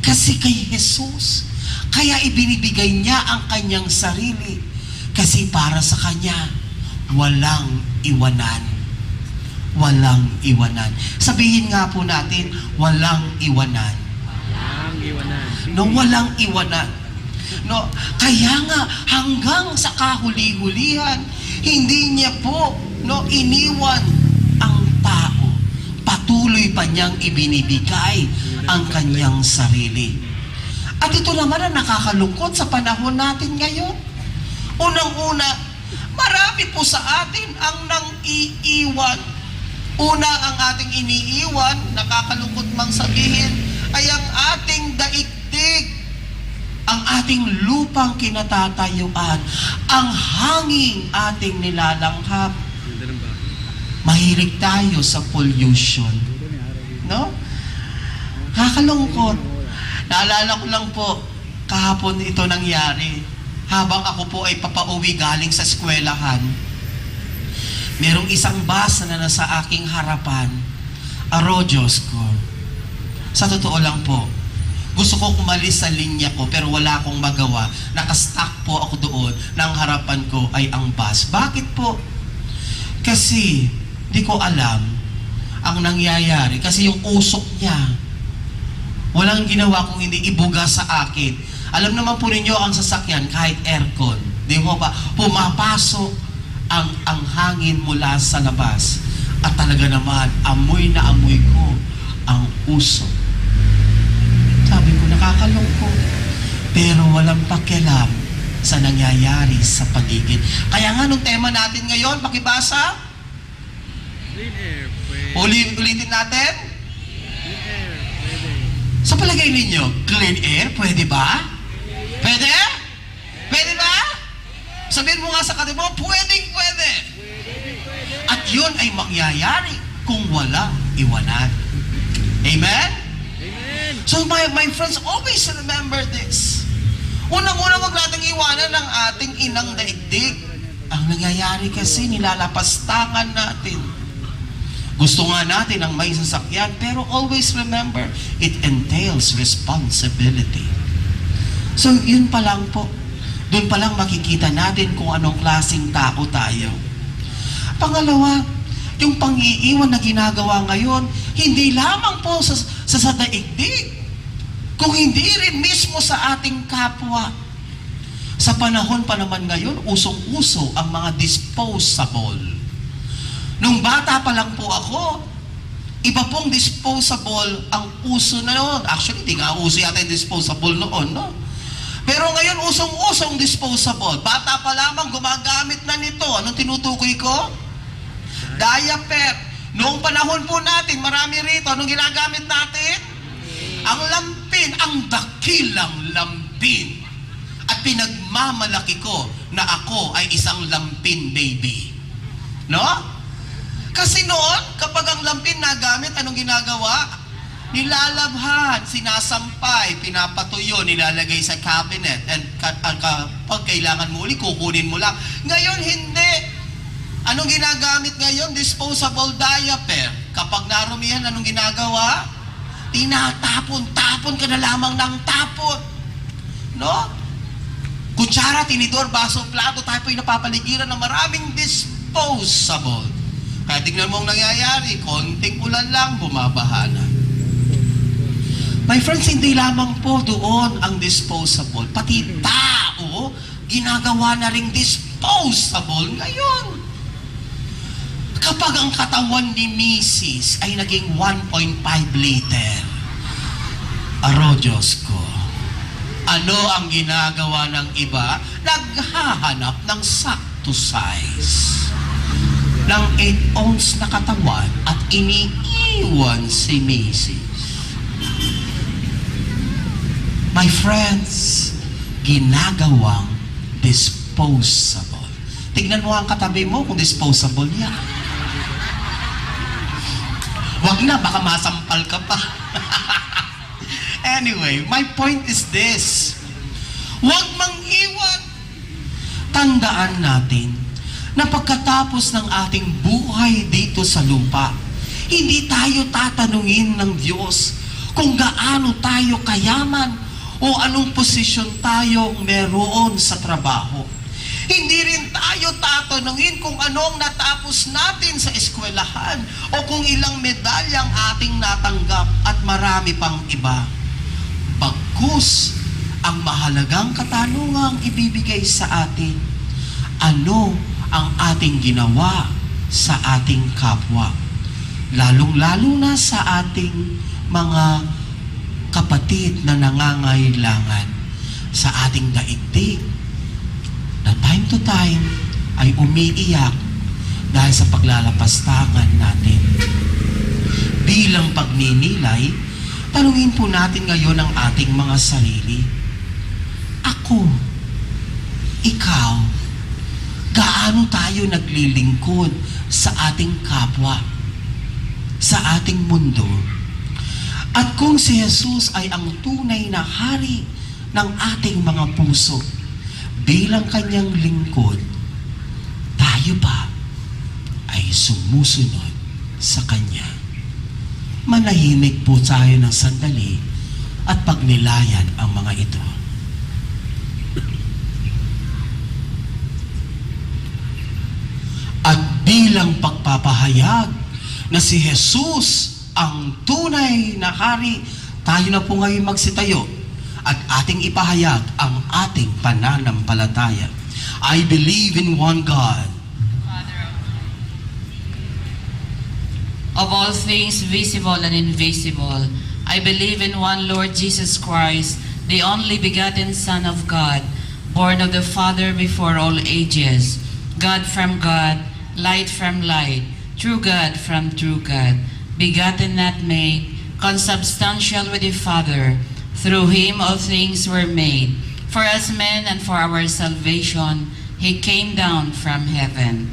Kasi kay Jesus, kaya ibinibigay niya ang kanyang sarili. Kasi para sa kanya, walang iwanan. Walang iwanan. Sabihin nga po natin, walang iwanan. Walang iwanan. No, walang iwanan. No, kaya nga hanggang sa kahuli-hulihan, hindi niya po iniwan ang tao. Patuloy pa niyang ibinibigay ang kanyang sarili. At ito naman ang nakakalungkot sa panahon natin ngayon. Unang-una, marami po sa atin ang nang-iiwan. Una, ang ating iniiwan, nakakalungkot mang sabihin, ay ang ating daigdig, ang ating lupang kinatatayuan, ang hanging ating nilalanghap. Mahilig tayo sa pollution. No? Kakalungkot. Naalala ko lang po, kahapon ito nangyari. Habang ako po ay papauwi galing sa eskwelahan, merong isang bus na nasa aking harapan. Diyos ko. Sa totoo lang po, gusto ko umalis sa linya ko pero wala akong magawa. Nakastuck po ako doon. Nang harapan ko ay ang bus. Bakit po? Kasi di ko alam ang nangyayari. Kasi yung usok niya, walang ginawa kung hindi ibuga sa akin. Alam naman po ninyo ang sasakyan kahit aircon. Di mo ba? Pumapasok ang hangin mula sa labas. At talaga naman, amoy na amoy ko ang usok. Sabi ko, nakakalungkot. Pero walang pakialam sa nangyayari sa paligid. Kaya nga, nung tema natin ngayon, pakibasa? Clean air, pwede. Ulitin natin? Clean air, pwede. Sa palagay ninyo, clean air, pwede ba? Pwede? Pwede ba? Sabihin mo nga sa katibo, pwedeng pwede. At yun ay mangyayari kung wala iwanan. Amen? Amen. So my friends, always remember this. Unang-unang huwag nating iwanan ng ating inang daigdig. Ang nangyayari kasi, nilalapastangan natin. Gusto nga natin ang may sasakyan, pero always remember, it entails responsibility. So, yun pa lang po. Doon pa lang makikita natin kung anong klaseng tao tayo. Pangalawa, yung pang-iiwan na ginagawa ngayon, hindi lamang po sa daigdig, kung hindi rin mismo sa ating kapwa. Sa panahon pa naman ngayon, usong-uso ang mga disposable. Nung bata pa lang po ako, iba pong disposable ang uso na noon. Actually, hindi nga uso yata yung disposable noon, no? Pero ngayon, usong-usong disposable. Bata pa lamang, gumagamit na nito. Anong tinutukoy ko? Diaper. Noong panahon po natin, marami rito. Anong ginagamit natin? Ang lampin, ang dakilang lampin. At pinagmamalaki ko na ako ay isang lampin baby. No? Kasi noon, kapag ang lampin nagamit, anong ginagawa? Nilalabhan, sinasampay, pinapatuyo, nilalagay sa cabinet, and pag kailangan mo uli, kukunin mo lang. Ngayon, hindi. Anong ginagamit ngayon? Disposable diaper. Kapag narumihan, anong ginagawa? Tinatapon-tapon ka na lamang ng tapon. No? Kutsara, tinidor, baso, plato, tayo po'y napapaligiran ng maraming disposable. Kaya tingnan mo ang nangyayari, konting ulan lang, bumabaha na. My friends, hindi lamang po doon ang disposable. Pati tao, ginagawa na ring disposable ngayon. Kapag ang katawan ni Mrs. ay naging 1.5 liter, Diyos ko, ano ang ginagawa ng iba? Naghahanap ng sakto size ng 8 ounce na katawan at iniiwan si Mrs. My friends, ginagawang disposable. Tignan mo ang katabi mo kung disposable yan. Wag na, baka masampal ka pa. Anyway, my point is this. Wag mang iwan. Tandaan natin na pagkatapos ng ating buhay dito sa lupa, hindi tayo tatanungin ng Diyos kung gaano tayo kayaman o anong posisyon tayong meron sa trabaho. Hindi rin tayo tatanungin kung anong natapos natin sa eskwelahan o kung ilang medalyang ating natanggap at marami pang iba. Bagkus, ang mahalagang katanungang ibibigay sa atin, ano ang ating ginawa sa ating kapwa? Lalong-lalo na sa ating mga kapatid na nangangailangan sa ating daigdig na time to time ay umiiyak dahil sa paglalapastangan natin. Bilang pagninilay, tanungin po natin ngayon ang ating mga sarili. Ako, ikaw, gaano tayo naglilingkod sa ating kapwa, sa ating mundo? At kung si Jesus ay ang tunay na hari ng ating mga puso, bilang kanyang lingkod, tayo ba ay sumusunod sa kanya? Manahimik po tayo ng sandali at pagnilayan ang mga ito. At bilang pagpapahayag na si Jesus ang tunay na hari, tayo na po ngayon magsitayo at ating ipahayag ang ating pananampalataya. I believe in one God, of all things visible and invisible. I believe in one Lord Jesus Christ, the only begotten Son of God, born of the Father before all ages, God from God, light from light, true God from true God, begotten not made, consubstantial with the Father. Through him all things were made. For us men and for our salvation, he came down from heaven,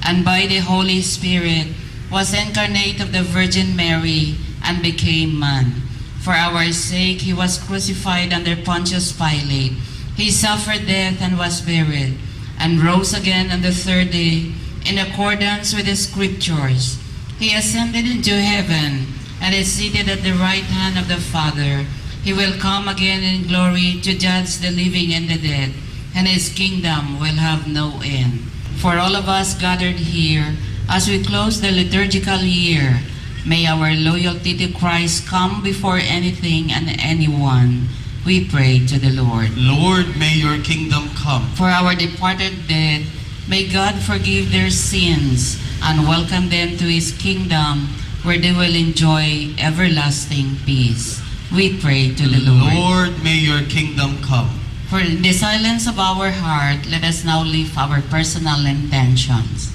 and by the Holy Spirit was incarnate of the Virgin Mary and became man. For our sake he was crucified under Pontius Pilate. He suffered death and was buried, and rose again on the third day in accordance with the Scriptures. He ascended into heaven and is seated at the right hand of the Father. He will come again in glory to judge the living and the dead, and his kingdom will have no end. For all of us gathered here, as we close the liturgical year, may our loyalty to Christ come before anything and anyone. We pray to the Lord. Lord, may your kingdom come. For our departed dead, may God forgive their sins and welcome them to his kingdom, where they will enjoy everlasting peace. We pray to the Lord. Lord, may your kingdom come. For in the silence of our heart, let us now lift our personal intentions.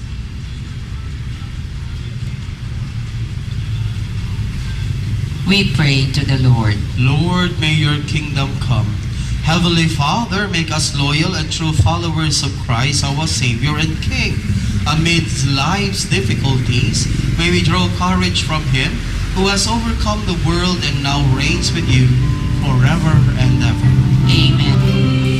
We pray to the Lord. Lord, may your kingdom come. Heavenly Father, make us loyal and true followers of Christ, our Savior and King. Amidst life's difficulties, may we draw courage from Him who has overcome the world and now reigns with you forever and ever. Amen.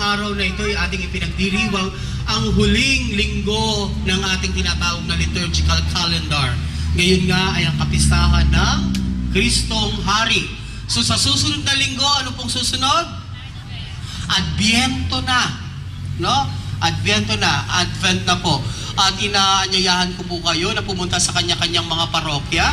araw na ito ay ating ipinagdiriwang ang huling linggo ng ating tinatawag na liturgical calendar. Ngayon nga ay ang kapistahan ng Kristong Hari. So sa susunod na linggo, ano pong susunod? Adbyento na. No? Adbyento na. Advent na po. At inaanyayahan ko po kayo na pumunta sa kanya-kanyang mga parokya.